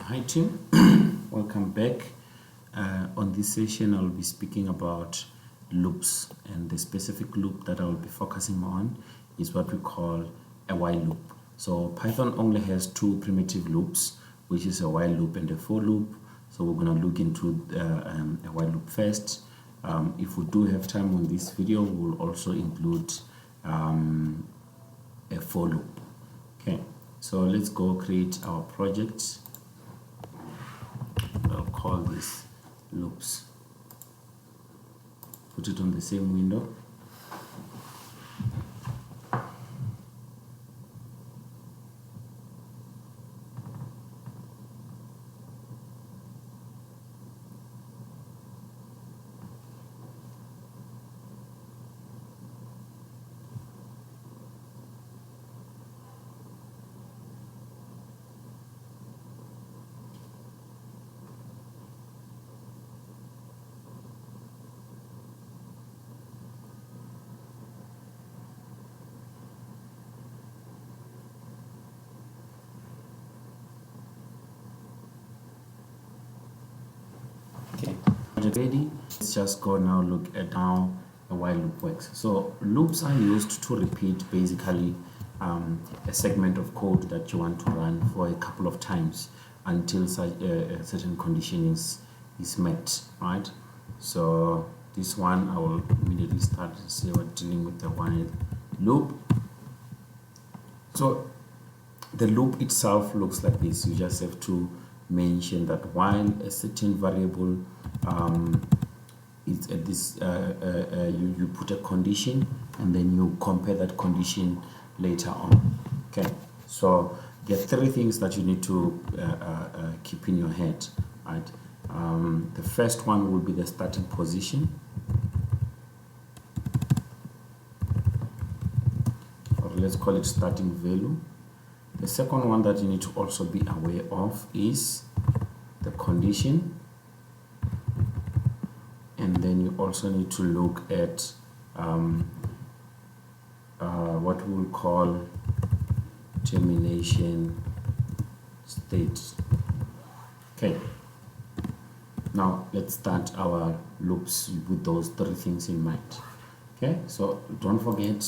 Hi team, welcome back. On this session I will be speaking about loops, and the specific loop that I will be focusing on is what we call a while loop. So Python only has two primitive loops, which is a while loop and a for loop. So we're going to look into a while loop first. If we do have time on this video, we will also include a for loop. Okay, so let's go create our project. I'll call this loops. Put it on the same window. Okay, project ready. Let's just go now look at how a while loop works. So loops are used to repeat basically a segment of code that you want to run for a couple of times until such a certain condition is met, right? So this one I will immediately start and say we're dealing with the while loop. So the loop itself looks like this. You just have to mention that while a certain variable is at this, you put a condition and then you compare that condition later on. Okay, so there are three things that you need to keep in your head, right? The first one will be the starting position, or let's call it starting value. The second one that you need to also be aware of is the condition, and then you also need to look at what we will call termination state. Okay, now let's start our loops with those three things in mind. Okay, so don't forget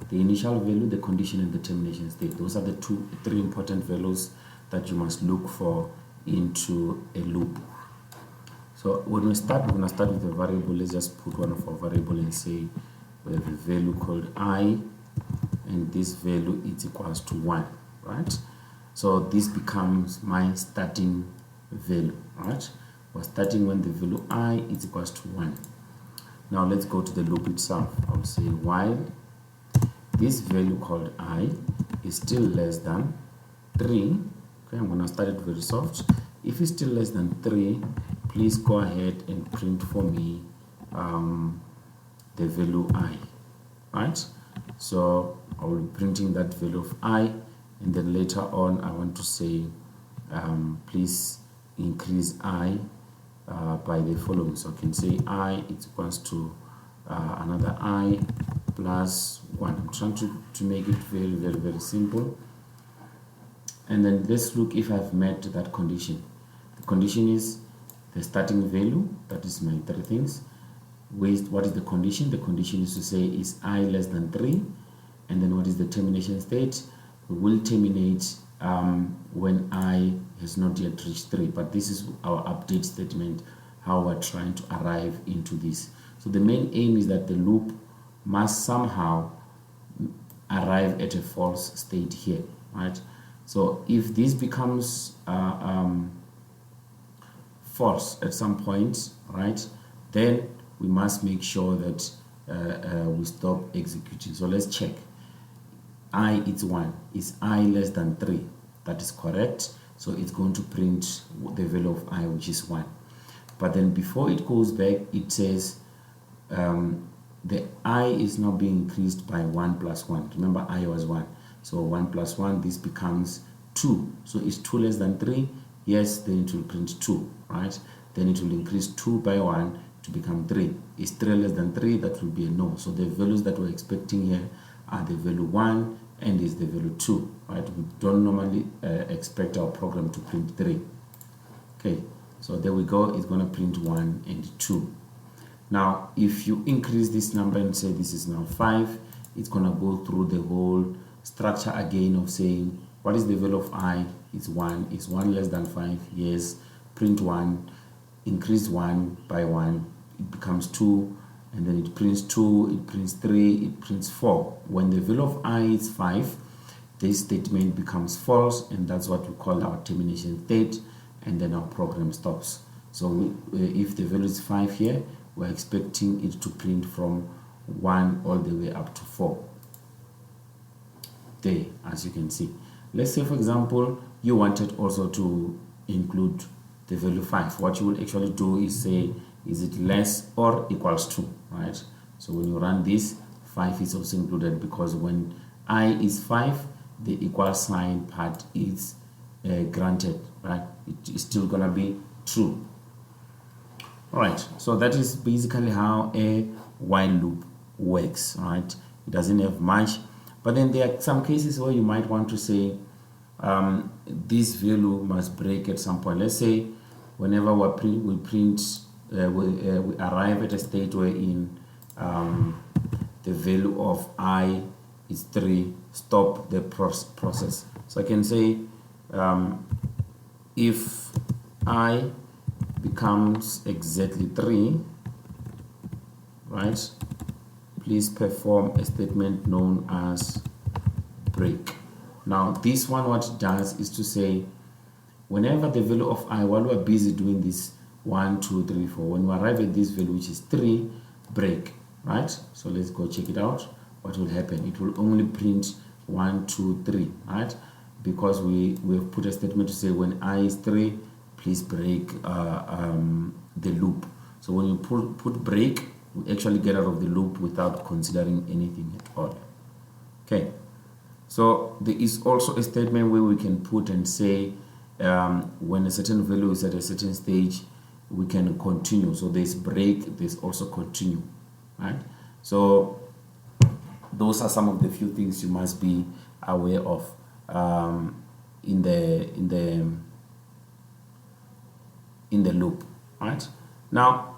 the initial value, the condition, and the termination state. Those are the three important values that you must look for into a loop. So when we start, we're going to start with a variable. Let's just put one of our variable and say we have a value called I, and this value is equals to 1, right? So this becomes my starting value, right? We're starting when the value I is equals to 1. Now let's go to the loop itself. I'll say while this value called I is still less than 3. Okay, I'm going to start it very soft. If it's still less than 3, please go ahead and print for me the value I, right? So I will be printing that value of I, and then later on I want to say please increase I by the following. So I can say I is equals to another I plus 1. I'm trying to make it very simple. And then let's look if I've met that condition. The condition is the starting value, that is my three things. What is the condition? The condition is to say is I less than 3, and then what is the termination state? We will terminate when I has not yet reached 3, but this is our update statement, how we're trying to arrive into this. So the main aim is that the loop must somehow arrive at a false state here, right? So if this becomes false at some point, right, then we must make sure that we stop executing. So let's check. I is 1. Is I less than 3? That is correct. So it's going to print the value of I, which is 1. But then before it goes back, it says the I is now being increased by 1 plus 1. Remember, I was 1. So 1 plus 1, this becomes 2. So is 2 less than 3? Yes, then it will print 2, right? Then it will increase 2 by 1 to become 3. Is 3 less than 3? That will be a no. So the values that we're expecting here are the value 1 and is the value 2, right? We don't normally expect our program to print 3. Okay, so there we go. It's going to print 1 and 2. Now if you increase this number and say this is now 5, it's going to go through the whole structure again of saying what is the value of I. It's 1. Is 1 less than 5? Yes. Print 1, increase 1 by 1, it becomes 2, and then it prints 2, it prints 3, it prints 4. When the value of I is 5, this statement becomes false, and that's what we call our termination state, and then our program stops. So if the value is 5 here, we're expecting it to print from 1 all the way up to 4. There, as you can see. Let's say, for example, you wanted also to include the value 5. What you will actually do is say, is it less or equals to, right? So when you run this, 5 is also included, because when I is 5, the equal sign part is granted, right? It is still gonna be true. All right, so that is basically how a while loop works, right? It doesn't have much, but then there are some cases where you might want to say this value must break at some point. Let's say whenever we arrive at a state wherein the value of I is 3, stop the process. So I can say if I becomes exactly 3, right, please perform a statement known as break. Now this one, what it does is to say whenever the value of I, while we're busy doing this 1, 2, 3, 4, when we arrive at this value which is 3, break, right? So let's go check it out. What will happen? It will only print 1, 2, 3, right? Because we've put a statement to say when I is 3, please break the loop. So when you put break, we actually get out of the loop without considering anything at all. Okay, so there is also a statement where we can put and say when a certain value is at a certain stage, we can continue. So there's break, there's also continue, right? So those are some of the few things you must be aware of in the loop, right? Now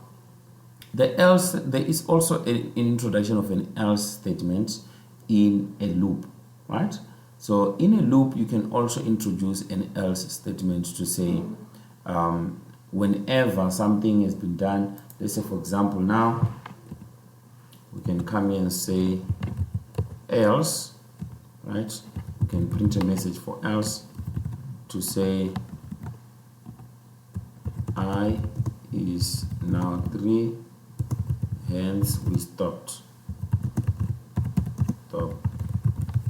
the else, there is also an introduction of an else statement in a loop, right? So in a loop you can also introduce an else statement to say whenever something has been done. Let's say, for example, now we can come here and say else, right? We can print a message for else to say I is now 3, hence we stop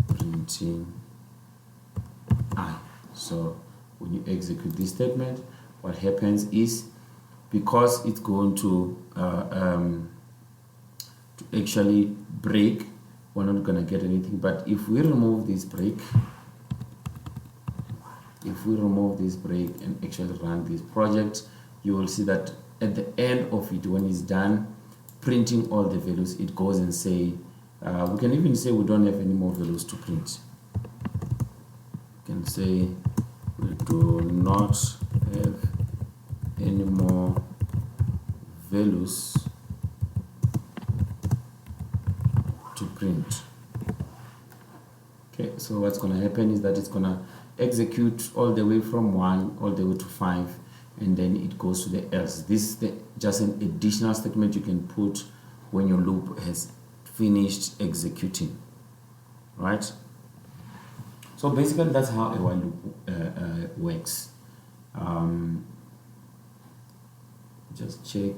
printing I. So when you execute this statement, what happens is, because it's going to actually break, we're not going to get anything. But if we remove this break, and actually run this project, you will see that at the end of it, when it's done printing all the values, it goes and say, we can even say we don't have any more values to print. We can say we do not have any more values to print. Okay, so what's going to happen is that it's going to execute all the way from 1 all the way to 5, and then it goes to the else. This is just an additional statement you can put when your loop has finished executing, right? So basically that's how a while loop works. Just check.